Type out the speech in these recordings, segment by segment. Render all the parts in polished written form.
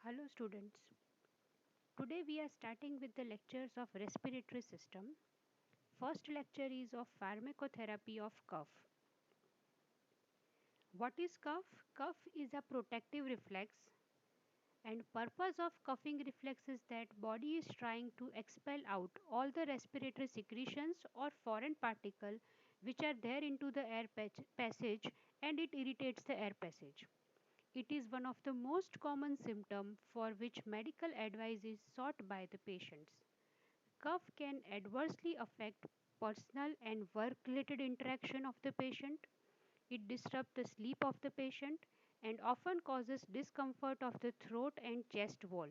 Hello students. Today we are starting with the lectures of respiratory system. First lecture is of pharmacotherapy of cough. What is cough? Cough is a protective reflex and purpose of coughing reflex is that body is trying to expel out all the respiratory secretions or foreign particle which are there into the air passage and it irritates the air passage. It is one of the most common symptoms for which medical advice is sought by the patients. Cough can adversely affect personal and work related interaction of the patient. It disrupts the sleep of the patient and often causes discomfort of the throat and chest wall.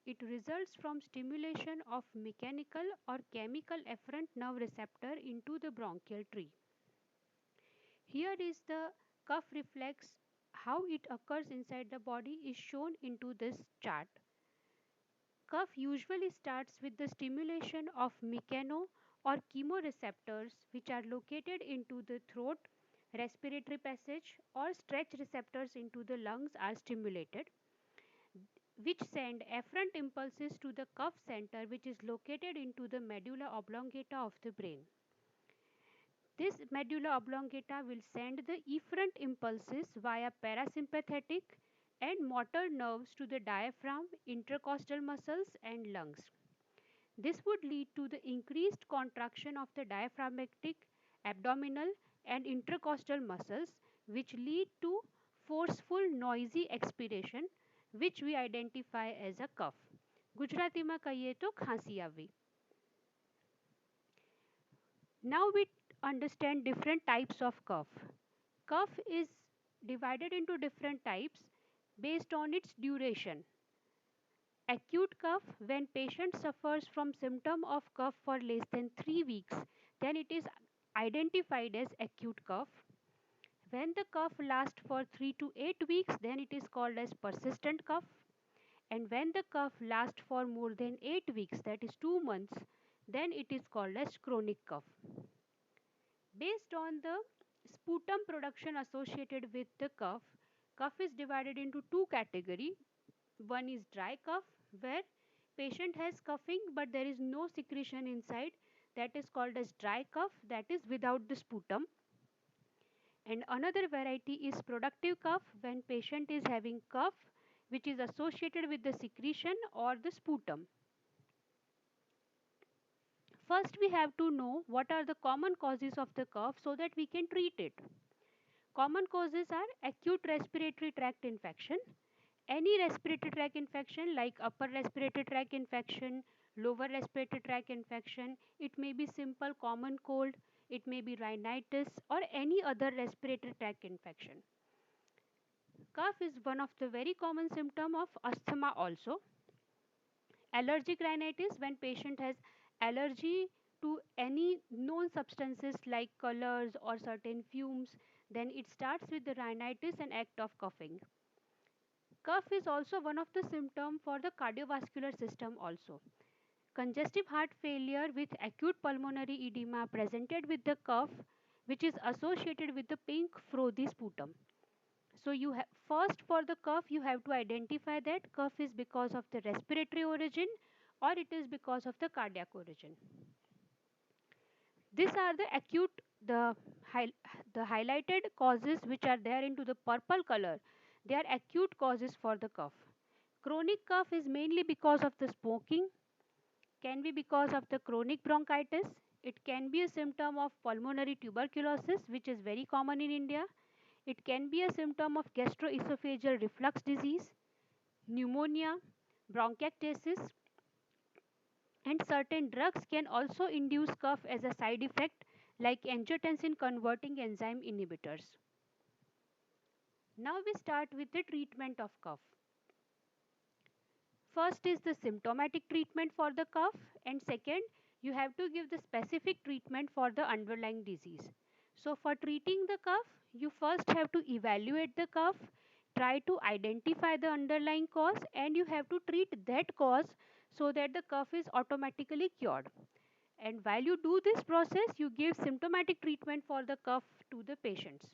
It results from stimulation of mechanical or chemical efferent nerve receptor into the bronchial tree. Here is the cough reflex. How it occurs inside the body is shown into this chart. Cough usually starts with the stimulation of mechano or chemoreceptors which are located into the throat, respiratory passage or stretch receptors into the lungs are stimulated which send efferent impulses to the cough center which is located into the medulla oblongata of the brain. This medulla oblongata will send the efferent impulses via parasympathetic and motor nerves to the diaphragm, intercostal muscles and lungs. This would lead to the increased contraction of the diaphragmatic, abdominal and intercostal muscles which lead to forceful noisy expiration which we identify as a cough. ગુજરાતીમાં કહીએ તો ખાંસી આવવી. Now we understand different types of cough. Cough is divided into different types based on its duration. Acute cough, when patient suffers from symptom of cough for less than 3 weeks, then it is identified as acute cough. When the cough lasts for 3 to 8 weeks, then it is called as persistent cough. And when the cough lasts for more than 8 weeks, that is 2 months, then it is called as chronic cough. Based on the sputum production associated with the cough, cough is divided into two categories. One is dry cough where patient has coughing but there is no secretion inside, that is called as dry cough, that is without the sputum. And another variety is productive cough when patient is having cough which is associated with the secretion or the sputum. First we have to know what are the common causes of the cough so that we can treat it. Common causes are acute respiratory tract infection. Any respiratory tract infection like upper respiratory tract infection, lower respiratory tract infection, it may be simple common cold, it may be rhinitis or any other respiratory tract infection. Cough is one of the very common symptom of asthma also. Allergic rhinitis, when patient has allergy to any known substances like colors or certain fumes, then it starts with the rhinitis and act of coughing. Cough is also one of the symptoms for the cardiovascular system also. Congestive heart failure with acute pulmonary edema presented with the cough which is associated with the pink frothy sputum. So you first for the cough you have to identify that cough is because of the respiratory origin or it is because of the cardiac origin. These are the acute, the highlighted causes which are there into the purple color. They are acute causes for the cough. Chronic cough is mainly because of the smoking, can be because of the chronic bronchitis. It can be a symptom of pulmonary tuberculosis which is very common in India. It can be a symptom of gastroesophageal reflux disease, pneumonia, bronchiectasis, and certain drugs can also induce cough as a side effect like angiotensin converting enzyme inhibitors. Now we start with the treatment of cough. First is the symptomatic treatment for the cough and second you have to give the specific treatment for the underlying disease. So for treating the cough you first have to evaluate the cough, try to identify the underlying cause and you have to treat that cause so that the cough is automatically cured. And while you do this process you give symptomatic treatment for the cough to the patients.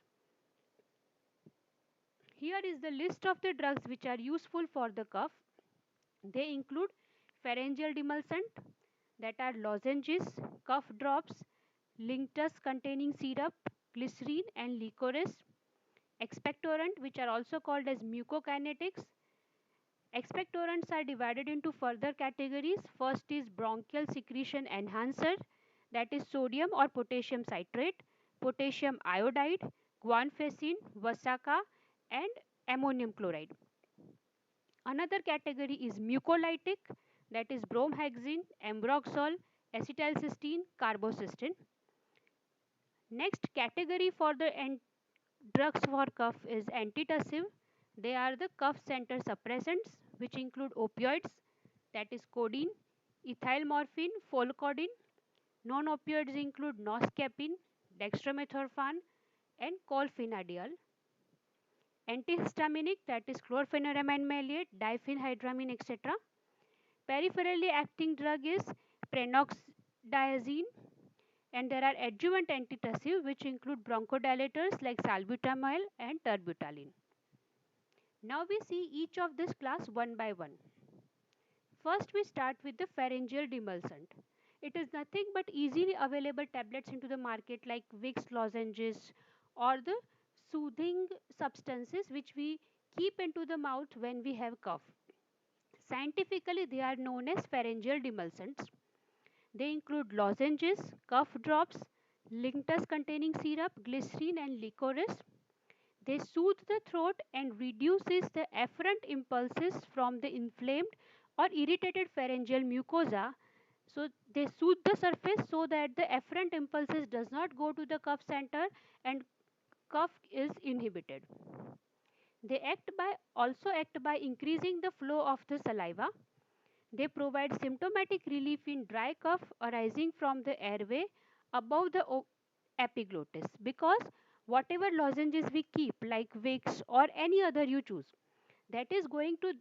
Here is the list of the drugs which are useful for the cough. They include pharyngeal demulcent, that are lozenges, cough drops, linctus containing syrup, glycerine and licorice, expectorant which are also called as mucokinetics. Expectorants are divided into further categories. First is bronchial secretion enhancer, that is sodium or potassium citrate, potassium iodide, guanfacine, Vasaka, and ammonium chloride. Another category is mucolytic, that is bromhexine, ambroxol, acetylcysteine, carbocisteine. Next category for the drugs for cough is antitussive. They are the cough center suppressants which include opioids, that is codeine, ethyl morphine, folcodine. Non-opioids include noscapine, dextromethorphan and chlorphenidiol. Antihistaminic, that is chlorpheniramine maleate, diphenhydramine, etc. Peripherally acting drug is prenoxidazine, and there are adjuvant antitussive which include bronchodilators like salbutamol and terbutaline. Now we see each of this class one by one. First we start with the pharyngeal demulcent. It is nothing but easily available tablets into the market like Vicks lozenges or the soothing substances which we keep into the mouth when we have cough. Scientifically they are known as pharyngeal demulcents. They include lozenges, cough drops, linctus containing syrup, glycerine and licorice. They soothe the throat and reduces the afferent impulses from the inflamed or irritated pharyngeal mucosa. So they soothe the surface so that the afferent impulses does not go to the cough center and cough is inhibited. They also act by increasing the flow of the saliva. They provide symptomatic relief in dry cough arising from the airway above the epiglottis, because whatever lozenges we keep like Vicks or any other you choose, that is going to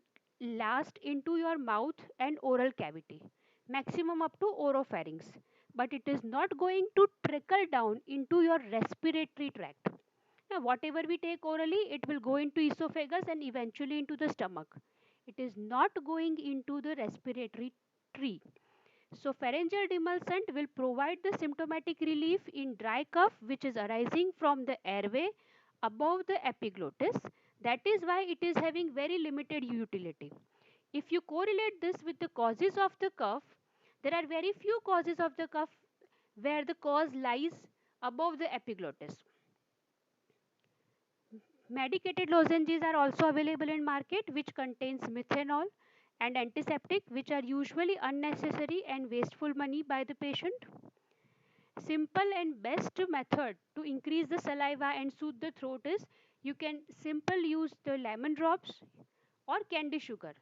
last into your mouth and oral cavity, maximum up to oropharynx, but it is not going to trickle down into your respiratory tract. Now, whatever we take orally, it will go into esophagus and eventually into the stomach. It is not going into the respiratory tree. So, pharyngeal demulcent will provide the symptomatic relief in dry cough which is arising from the airway above the epiglottis. That is why it is having very limited utility. If you correlate this with the causes of the cough, there are very few causes of the cough where the cause lies above the epiglottis. Medicated lozenges are also available in market which contains methanol and antiseptic, which are usually unnecessary and wasteful money by the patient. Simple and best method to increase the saliva and soothe the throat is you can simple use the lemon drops or candy sugar,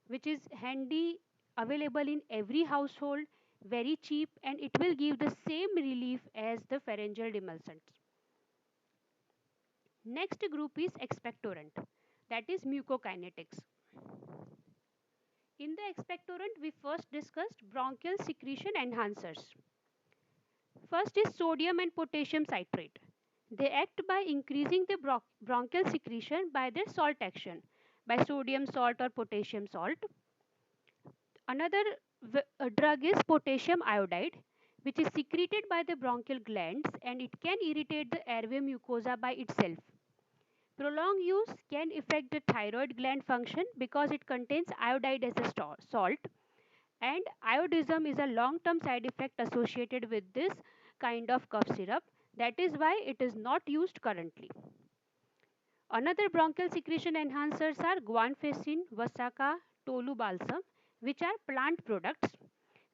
which is handy, available in every household, very cheap, and it will give the same relief as the pharyngeal demulcents. Next group is expectorant, that is mucokinetics. In the expectorant, we first discussed bronchial secretion enhancers. First is sodium and potassium citrate. They act by increasing the bronchial secretion by their salt action, by sodium salt or potassium salt. Another drug is potassium iodide, which is secreted by the bronchial glands and it can irritate the airway mucosa by itself. Prolonged use can affect the thyroid gland function because it contains iodide as a salt, and iodism is a long term side effect associated with this kind of cough syrup. That is why it is not used currently. Another bronchial secretion enhancers are guanfacine, Vasaka, Tolu balsam, which are plant products.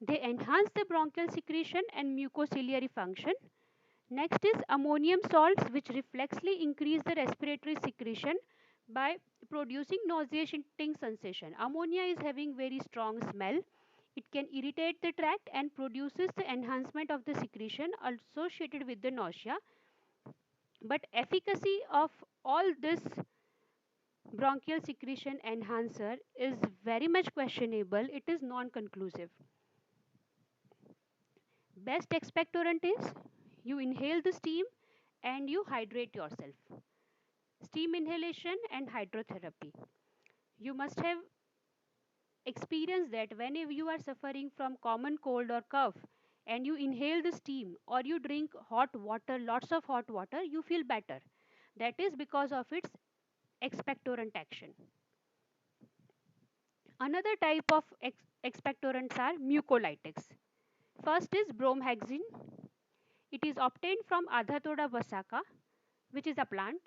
They enhance the bronchial secretion and mucociliary function. Next is ammonium salts, which reflexly increase the respiratory secretion by producing nauseating sensation. Ammonia is having very strong smell. It can irritate the tract and produces the enhancement of the secretion associated with the nausea. But efficacy of all this bronchial secretion enhancer is very much questionable. It is non-conclusive. Best expectorant is you inhale the steam and you hydrate yourself. Steam inhalation and hydrotherapy. You must have experienced that whenever you are suffering from common cold or cough and you inhale the steam or you drink hot water, lots of hot water, you feel better. That is because of its expectorant action. Another type of expectorants are mucolytics. First is bromhexine. It is obtained from Adhatoda vasaca, which is a plant.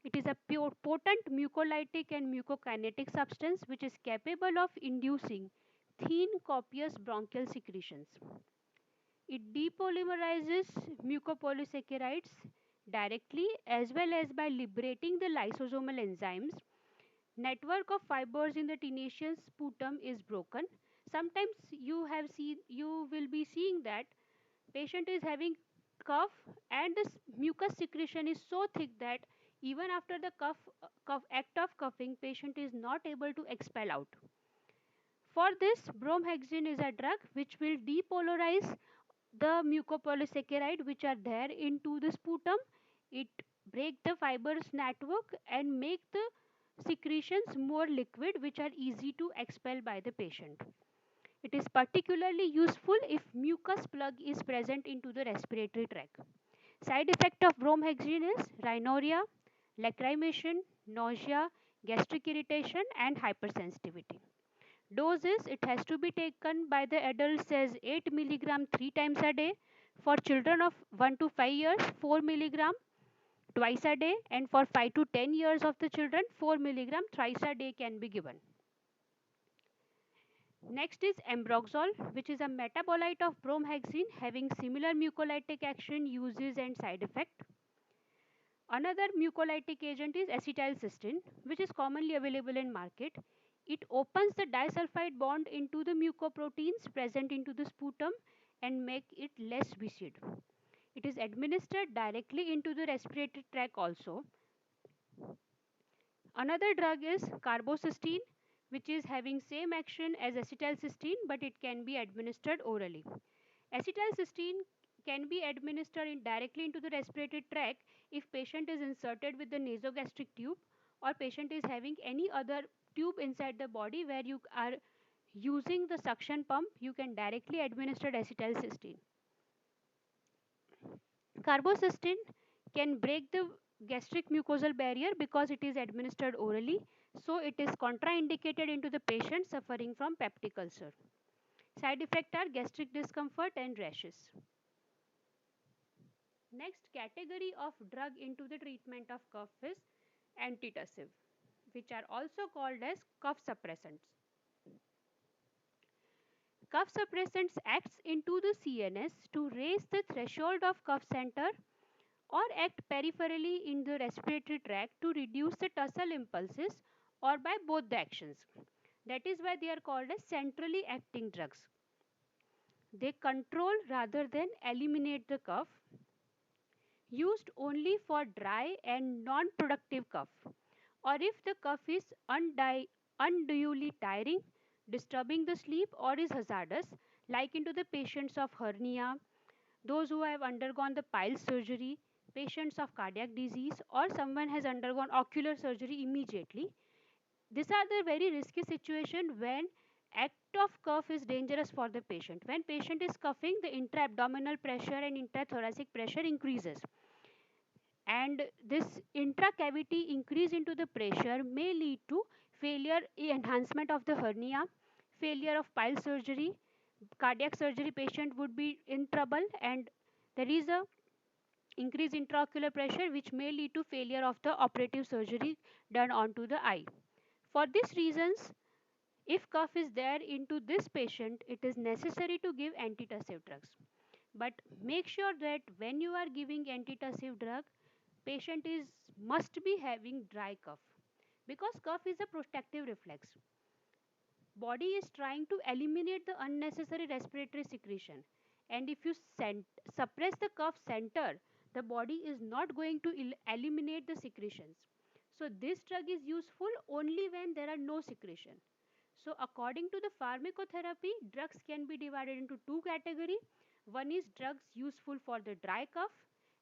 It is a pure, potent mucolytic and mucokinetic substance which is capable of inducing thin, copious bronchial secretions. It depolymerizes mucopolysaccharides directly as well as by liberating the lysosomal enzymes. Network of fibers in the tenacious sputum is broken. Sometimes you will be seeing that patient is having cough and this mucus secretion is so thick that even after the cough act of coughing patient is not able to expel out. For this bromhexine is a drug which will depolarize the mucopolysaccharide which are there into the sputum. It break the fibers network and make the secretions more liquid which are easy to expel by the patient. It is particularly useful if mucus plug is present into the respiratory tract. Side effect of bromhexine is rhinorrhea, lacrimation, nausea, gastric irritation and hypersensitivity. Dose is it has to be taken by the adults as 8 milligram 3 times a day. For children of 1 to 5 years 4 milligram twice a day, and for 5 to 10 years of the children 4 milligram thrice a day can be given. Next is ambroxol, which is a metabolite of bromhexine having similar mucolytic action, uses and side effect. Another mucolytic agent is acetylcysteine, which is commonly available in market. It opens the disulfide bond into the mucoproteins present into the sputum and make it less viscid. It is administered directly into the respiratory tract also. Another drug is carbocysteine, which is having same action as acetylcysteine but it can be administered orally. Acetylcysteine can be administered directly into the respiratory tract if patient is inserted with the nasogastric tube or patient is having any other tube inside the body where you are using the suction pump, you can directly administer acetylcysteine. Carbocysteine can break the gastric mucosal barrier because it is administered orally, so it is contraindicated into the patient suffering from peptic ulcer. Side effects are gastric discomfort and rashes. Next category of drug into the treatment of cough is antitussive, which are also called as cough suppressants. Cough suppressants acts into the CNS to raise the threshold of cough center or act peripherally in the respiratory tract to reduce the tussle impulses or by both the actions. That is why they are called as centrally acting drugs. They control rather than eliminate the cough, used only for dry and non-productive cough, or if the cough is unduly tiring, disturbing the sleep or is hazardous, like into the patients of hernia, those who have undergone the piles surgery, patients of cardiac disease, or someone has undergone ocular surgery immediately. These are the very risky situation when act of cough is dangerous for the patient. When patient is coughing, the intra-abdominal pressure and intrathoracic pressure increases, and this intracavity increase into the pressure may lead to failure enhancement of the hernia, failure of pile surgery, cardiac surgery patient would be in trouble, and there is a increase intraocular pressure which may lead to failure of the operative surgery done onto the eye. For these reasons, if cough is there into this patient, it is necessary to give antitussive drugs. But make sure that when you are giving antitussive drug, patient is must be having dry cough, because cough is a protective reflex. Body is trying to eliminate the unnecessary respiratory secretion, and if you suppress the cough center, the body is not going to eliminate the secretions. So this drug is useful only when there are no secretion. So according to the pharmacotherapy, drugs can be divided into two categories. One is drugs useful for the dry cough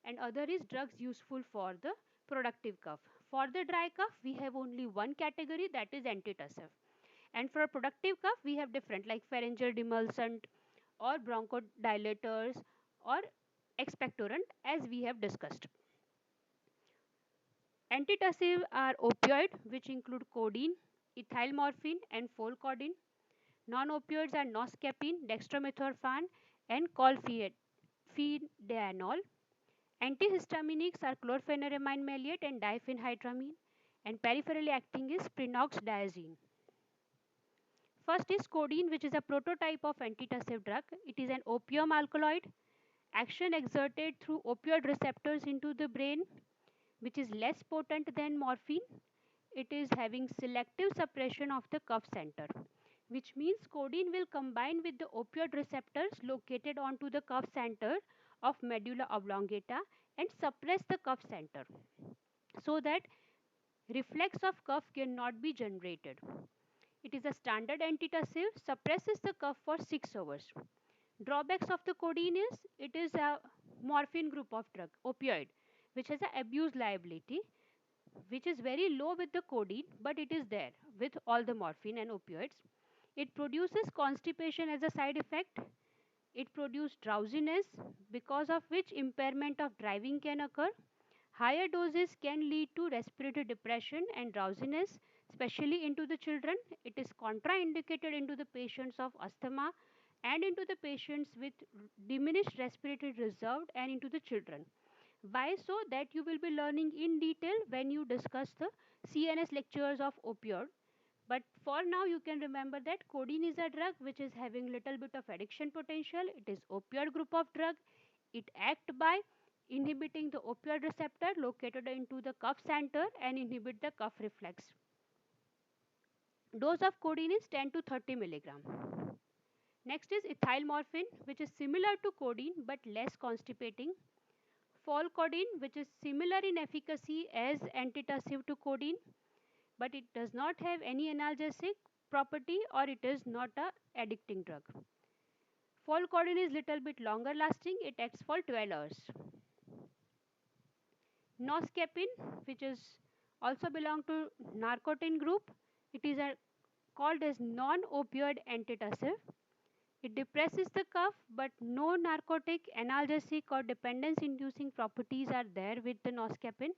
and other is drugs useful for the productive cough. For the dry cough, we have only one category, that is antitussive. And for productive cough, we have different like pharyngeal demulcent or bronchodilators or expectorant as we have discussed. Antitussive are opioid which include codeine, ethyl morphine and folcodine. Non-opioids are noscapine, dextromethorphan and chlorpheniramine. Antihistaminics are chlorpheniramine maleate and diphenhydramine, and peripherally acting is prinoxidazine. First is codeine, which is a prototype of antitussive drug. It is an opium alkaloid. Action exerted through opioid receptors into the brain, which is less potent than morphine. It is having selective suppression of the cough center, which means codeine will combine with the opioid receptors located onto the cough center of medulla oblongata and suppress the cough center so that reflex of cough cannot be generated. It is a standard antitussive, suppresses the cough for 6 hours. Drawbacks of the codeine is it is a morphine group of drug, opioid, which has a abuse liability, which is very low with the codeine, but it is there with all the morphine and opioids. It produces constipation as a side effect. It produces drowsiness, because of which impairment of driving can occur. Higher doses can lead to respiratory depression and drowsiness, especially into the children. It is contraindicated into the patients of asthma and into the patients with diminished respiratory reserve and into the children. Why so? That you will be learning in detail when you discuss the CNS lectures of opioid. But for now, you can remember that codeine is a drug which is having little bit of addiction potential. It is opioid group of drug. It act by inhibiting the opioid receptor located into the cough center and inhibit the cough reflex. Dose of codeine is 10 to 30 milligram. Next is ethyl morphine, which is similar to codeine but less constipating. Folcodine, which is similar in efficacy as antitussive to codeine, but it does not have any analgesic property or it is not a addicting drug. Folcodine is little bit longer lasting, it acts for 12 hours. Noscapine, which is also belong to narcotin group, it is called as non-opioid antitussive. It depresses the cough, but no narcotic, analgesic or dependence inducing properties are there with the noscapine.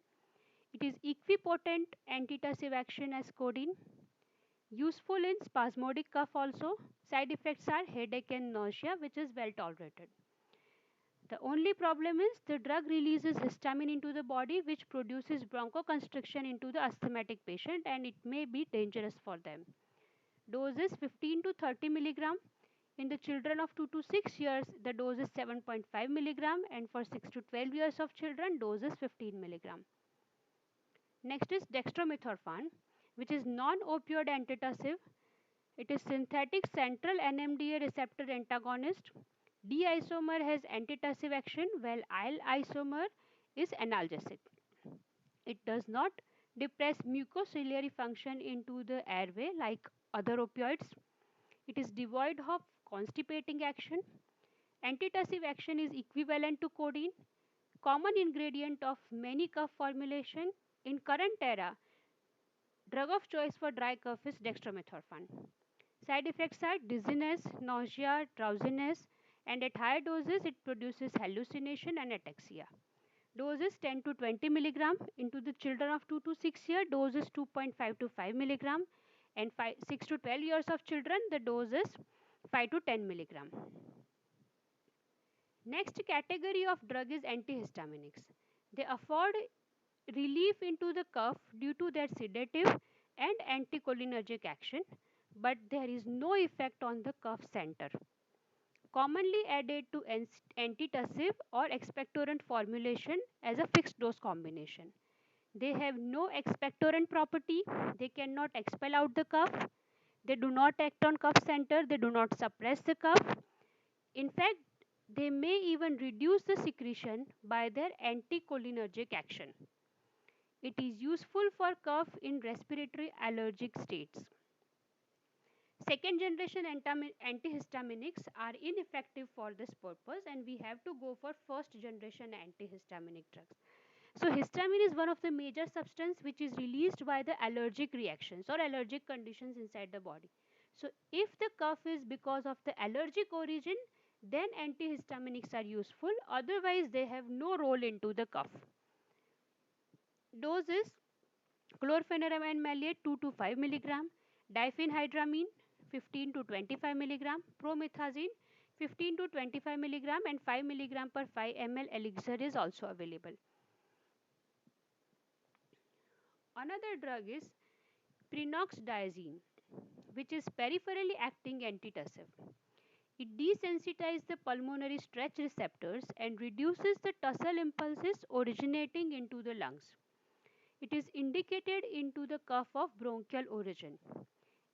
It is equipotent antitussive action as codeine. Useful in spasmodic cough also. Side effects are headache and nausea, which is well tolerated. The only problem is the drug releases histamine into the body, which produces bronchoconstriction into the asthmatic patient, and it may be dangerous for them. Dose is 15 to 30 milligram. In the children of 2 to 6 years, the dose is 7.5 milligram, and for 6 to 12 years of children, dose is 15 milligram. Next is dextromethorphan, which is non-opioid antitussive. It is synthetic central NMDA receptor antagonist. D isomer has antitussive action while L isomer is analgesic. It does not depress mucociliary function into the airway like other opioids. It is devoid of constipating action. Antitussive action is equivalent to codeine. Common ingredient of many cough formulation in current era. Drug of choice for dry cough is dextromethorphan. Side effects are dizziness, nausea, drowsiness, and at higher doses it produces hallucination and ataxia. Dose is 10 to 20 milligram. Into the children of 2 to 6 years, dose is 2.5 to 5 milligram, and 6 to 12 years of children, the dose is 5 to 10 milligram. Next category of drug is antihistaminics. They afford relief into the cough due to their sedative and anticholinergic action, but there is no effect on the cough center. Commonly added to antitussive or expectorant formulation as a fixed dose combination. They have no expectorant property, they cannot expel out the cough, they do not act on cough center, they do not suppress the cough. In fact, they may even reduce the secretion by their anticholinergic action. It is useful for cough in respiratory allergic states. Second generation antihistaminics are ineffective for this purpose, and we have to go for first generation antihistaminic drugs. So histamine is one of the major substance which is released by the allergic reactions or allergic conditions inside the body. So if the cough is because of the allergic origin, then antihistaminics are useful, otherwise they have no role into the cough. Dose is chlorpheniramine maleate 2 to 5 milligram, diphenhydramine 15 to 25 milligram, promethazine 15 to 25 milligram, and 5 milligram per 5 ml elixir is also available. Another drug is prenoxidazine, which is peripherally acting antitussive. It desensitizes the pulmonary stretch receptors and reduces the tussle impulses originating into the lungs. It is indicated into the cough of bronchial origin.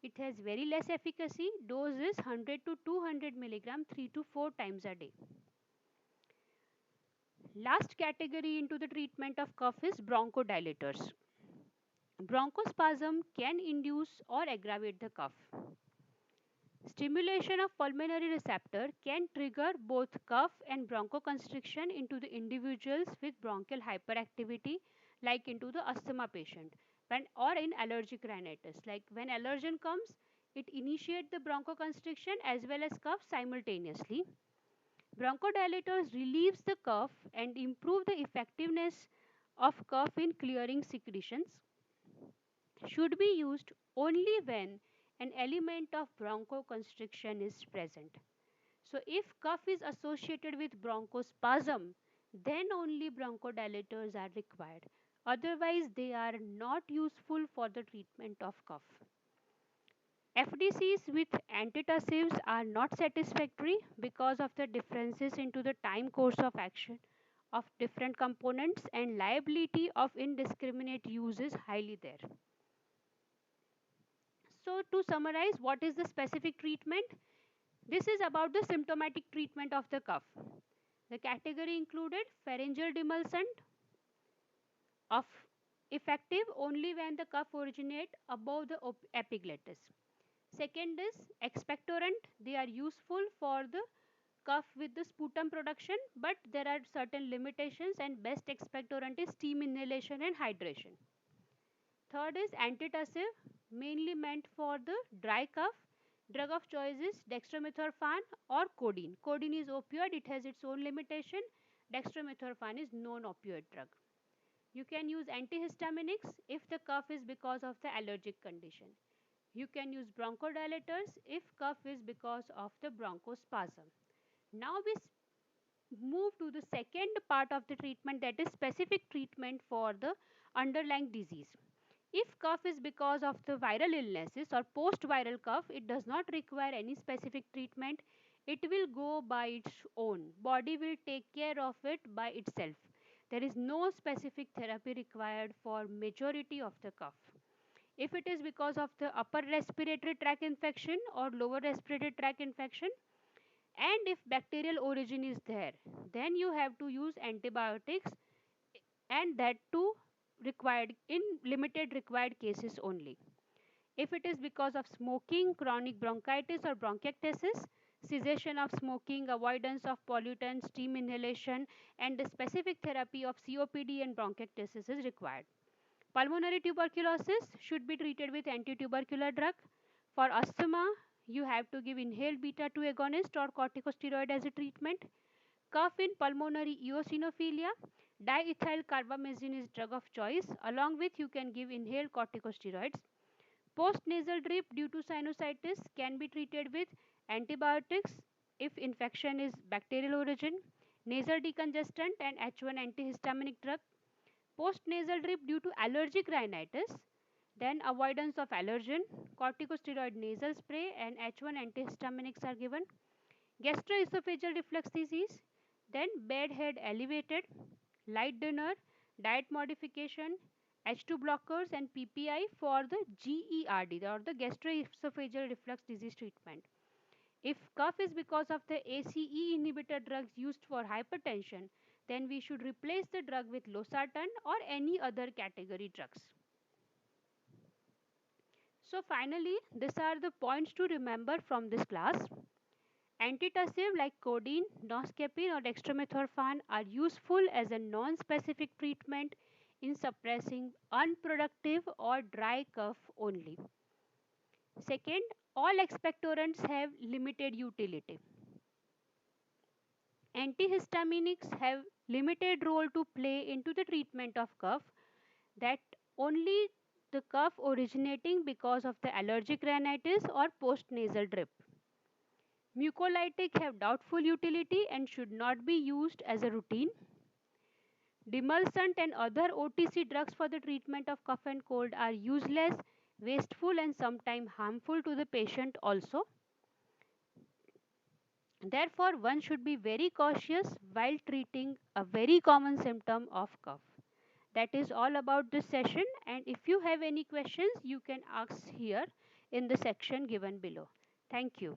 It has very less efficacy. Dose is 100 to 200 milligram 3 to 4 times a day. Last category into the treatment of cough is bronchodilators. Bronchospasm can induce or aggravate the cough. Stimulation of pulmonary receptor can trigger both cough and bronchoconstriction into the individuals with bronchial hyperactivity, like into the asthma patient, or in allergic rhinitis. Like when allergen comes, it initiates the bronchoconstriction as well as cough simultaneously. Bronchodilators relieves the cough and improve the effectiveness of cough in clearing secretions. Should be used only when an element of bronchoconstriction is present. So, if cough is associated with bronchospasm, then only bronchodilators are required. Otherwise, they are not useful for the treatment of cough. FDCs with antitussives are not satisfactory because of the differences into the time course of action of different components, and liability of indiscriminate use is highly there. So, to summarize, what is the specific treatment? This is about the symptomatic treatment of the cough. The category included pharyngeal demulcent of effective only when the cough originates above the epiglottis. Second is expectorant. They are useful for the cough with the sputum production, but there are certain limitations, and best expectorant is steam inhalation and hydration. Third is antitussive, mainly meant for the dry cough. Drug of choice is dextromethorphan or codeine. Codeine is opioid, it has its own limitation. Dextromethorphan is non-opioid drug. You can use antihistaminics if the cough is because of the allergic condition. You can use bronchodilators if cough is because of the bronchospasm. Now we move to the second part of the treatment, that is specific treatment for the underlying disease. If cough is because of the viral illnesses or post-viral cough, it does not require any specific treatment. It will go by its own. Body will take care of it by itself. There is no specific therapy required for majority of the cough. If it is because of the upper respiratory tract infection or lower respiratory tract infection, and if bacterial origin is there, then you have to use antibiotics, and that too required in limited required cases only. If it is because of smoking, chronic bronchitis or bronchiectasis, cessation of smoking, avoidance of pollutants, steam inhalation, and the specific therapy of COPD and bronchiectasis is required. Pulmonary tuberculosis should be treated with antitubercular drug. For asthma, you have to give inhaled beta 2 agonist or corticosteroid as a treatment. Cough in pulmonary eosinophilia, diethyl carbamazine is drug of choice. Along with, you can give inhaled corticosteroids. Post-nasal drip due to sinusitis can be treated with antibiotics if infection is bacterial origin, nasal decongestant and H1 antihistaminic drug. Post-nasal drip due to allergic rhinitis, then avoidance of allergen, corticosteroid nasal spray and H1 antihistaminics are given. Gastroesophageal reflux disease, then bed head elevated, light dinner, diet modification, H2 blockers and PPI for the GERD or the gastroesophageal reflux disease treatment. If cough is because of the ACE inhibitor drugs used for hypertension, then we should replace the drug with losartan or any other category drugs. So finally, these are the points to remember from this class. Antitussive like codeine, noscapine, or dextromethorphan are useful as a non-specific treatment in suppressing unproductive or dry cough only. Second, all expectorants have limited utility. Antihistaminics have limited role to play into the treatment of cough, that only the cough originating because of the allergic rhinitis or postnasal drip. Mucolytic have doubtful utility and should not be used as a routine. Demulcent and other OTC drugs for the treatment of cough and cold are useless, wasteful, and sometimes harmful to the patient also. Therefore, one should be very cautious while treating a very common symptom of cough. That is all about this session, and if you have any questions, you can ask here in the section given below. Thank you.